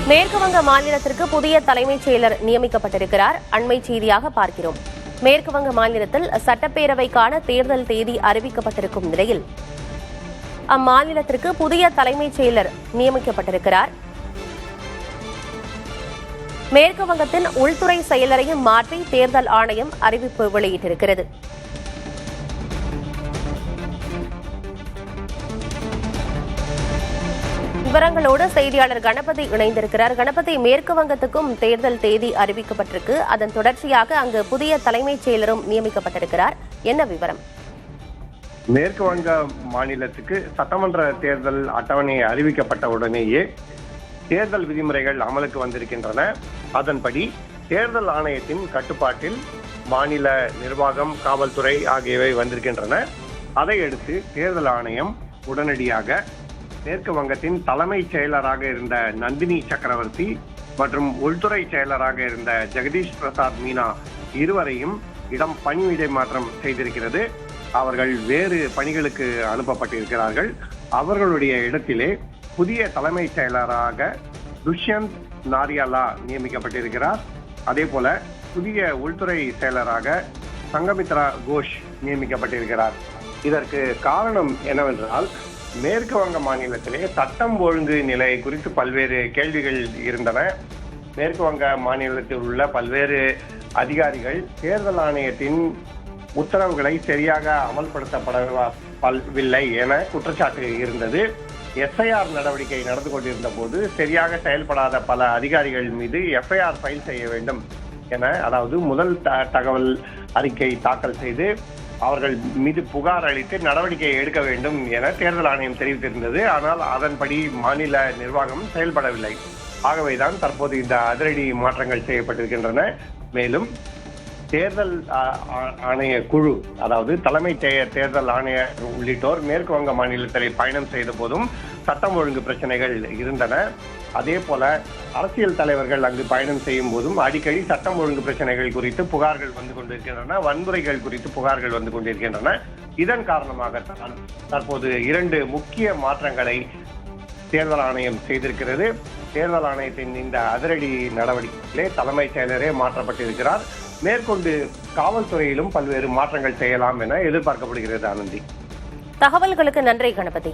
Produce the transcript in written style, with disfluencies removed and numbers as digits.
மேற்கு வங்க மாநிலத்திற்கு புதிய தலைமைச் செயலர் நியமிக்கப்பட்டிருக்கிறார். அண்மை செய்தியாக பார்க்கிறோம். மேற்கு வங்க மாநிலத்தில் சட்டப்பேரவைக்கான தேர்தல் தேதி அறிவிக்கப்பட்டிருக்கும் நிலையில் அம்மாநிலத்திற்கு புதிய தலைமைச் செயலர் நியமிக்கப்பட்டிருக்கிறார். மேற்கு வங்கத்தின் உள்துறை செயலரையும் மாற்றி தேர்தல் ஆணையம் அறிவிப்பு வெளியிட்டிருக்கிறது. விவரங்களோடு செய்தியாளர் கணபதி இணைந்திருக்கிறார். கணபதி, மேற்கு வங்கத்துக்கும் தேர்தல் தேதி அறிவிக்கப்பட்டிருக்கு. அதன் தொடர்ச்சியாக அங்கு புதிய தலைமைச் செயலரும் நியமிக்கப்பட்டிருக்கிறார். என்ன விவரம்? மேற்கு வங்க மாநிலத்துக்கு சட்டமன்ற தேர்தல் அட்டவணை அறிவிக்கப்பட்ட உடனேயே தேர்தல் விதிமுறைகள் அமலுக்கு வந்திருக்கின்றன. அதன்படி தேர்தல் ஆணையத்தின் கட்டுப்பாட்டில் மாநில நிர்வாகம், காவல்துறை ஆகியவை வந்திருக்கின்றன. அதையடுத்து தேர்தல் ஆணையம் உடனடியாக மேற்கு வங்கத்தின் தலைமைச் செயலராக இருந்த நந்தினி சக்கரவர்த்தி மற்றும் உள்துறை செயலராக இருந்த ஜெகதீஷ் பிரசாத் மீனா இருவரையும் பணியிடை மாற்றம் செய்திருக்கிறது. அவர்கள் வேறு பணிகளுக்கு அனுப்பப்பட்டிருக்கிறார்கள். அவர்களுடைய இடத்திலே புதிய தலைமைச் செயலராக துஷ்யந்த் நாரியாலா நியமிக்கப்பட்டிருக்கிறார். அதே போல புதிய உள்துறை செயலராக சங்கமித்ரா கோஷ் நியமிக்கப்பட்டிருக்கிறார். இதற்கு காரணம் என்னவென்றால், மேற்கு வங்க மாநிலத்திலே சட்டம் ஒழுங்கு நிலை குறித்து பல்வேறு கேள்விகள் இருந்தன. மேற்கு வங்க மாநிலத்தில் உள்ள பல்வேறு அதிகாரிகள் தேர்தல் ஆணையத்தின் உத்தரவுகளை சரியாக அமல்படுத்தப்படவில்லை என குற்றச்சாட்டு இருந்தது. எஸ்ஐஆர் நடவடிக்கை நடந்து கொண்டிருந்த போது சரியாக செயல்படாத பல அதிகாரிகள் மீது எஃப்ஐஆர் ஃபைல் செய்ய வேண்டும் என, அதாவது முதல் தகவல் அறிக்கை தாக்கல் செய்து அவர்கள் மீது புகார் அளித்து நடவடிக்கை எடுக்க வேண்டும் என தேர்தல் ஆணையம் தெரிவித்திருந்தது. ஆனால் அதன்படி மாநில நிர்வாகம் செயல்படவில்லை. ஆகவேதான் தற்போது இந்த அதிரடி மாற்றங்கள் செய்யப்பட்டிருக்கின்றன. மேலும் தேர்தல் ஆணைய குழு, அதாவது தலைமை தேர்தல் ஆணையர் உள்ளிட்டோர் மேற்கு வங்க மாநிலத்தில் பயணம் செய்த போதும் சட்டம் ஒழுங்கு பிரச்சனைகள் இருந்தன. அதே போல அரசியல் தலைவர்கள் அங்கு பயணம் செய்யும் போதும் அடிக்கடி சட்டம் ஒழுங்கு பிரச்சனைகள் குறித்து புகார்கள் வந்து கொண்டிருக்கின்றன, வன்முறைகள் குறித்து புகார்கள் வந்து கொண்டிருக்கின்றன. இதன் காரணமாகத்தான் தற்போது 2 முக்கிய மாற்றங்களை தேர்தல் ஆணையம் செய்திருக்கிறது. தேர்தல் ஆணையத்தின் இந்த அதிரடி நடவடிக்கையிலே தலைமைச் செயலரே மாற்றப்பட்டிருக்கிறார். மேற்கொண்டு காவல்துறையிலும் பல்வேறு மாற்றங்கள் செய்யலாம் என எதிர்பார்க்கப்படுகிறது. ஆனந்தி, தகவல்களுக்கு நன்றி கணபதி.